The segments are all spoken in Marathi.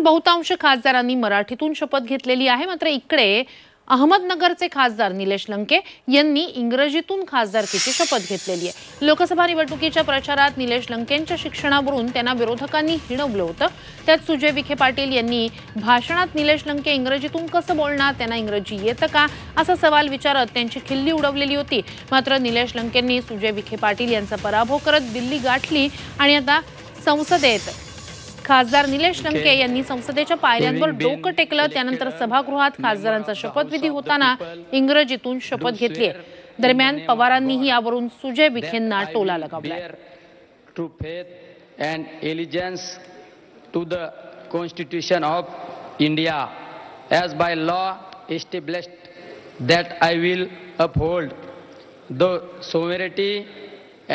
बहुतांश खासदारांनी मराठीतून शपथ घेतलेली आहे। मात्र इकडे अहमदनगरचे खासदार निलेश लंके यांनी इंग्रजीतून खासदारकीची शपथ घेतलेली आहे। लोकसभा निवडणुकीच्या प्रचारात निलेश लंकेंच्या शिक्षणावरून त्यांना विरोधकांनी हिणवलं होतं। त्यात सुजय विखे पाटील यांनी भाषणात निलेश लंके इंग्रजीतून कसं बोलणार, त्यांना इंग्रजी येतं का असा सवाल विचारत त्यांची खिल्ली उडवलेली होती। मात्र निलेश लंकेंनी सुजय विखे पाटील यांचा पराभव करत दिल्ली गाठली आणि आता संसदेत खासदार निलेश लंके यांनी संसदेच्या पायऱ्यांवर डोकं टेकलं। त्यानंतर सभागृहात खासदारांचा शपथविधी होताना इंग्रजीतून शपथ घेतली। दरम्यान पवारांनीही यावरून सुजय विखेंना टोला लगावलाय। True faith and allegiance to the constitution of India as by law established that I will uphold the sovereignty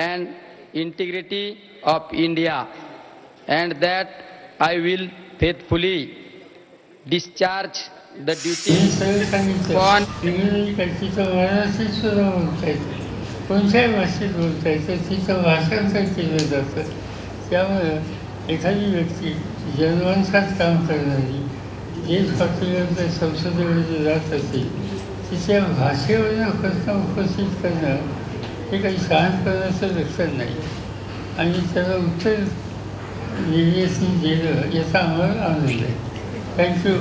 and integrity of India and that I will faithfully discharge the duties upon कोणत्याही भाषेत बोलता येतं, तिचं भाषांतर केलं जातं। त्यामुळे एखादी व्यक्ती जनमानसात काम करणारी देश पातळीवर संसदेमध्ये जात असेल, तिच्या भाषेवर प्रश्न उपस्थित करणं हे काही शहाणपणाचं लक्षण नाही आणि त्याला उत्तर दिलं याचा आम्हाला आनंद आहे। थँक्यू।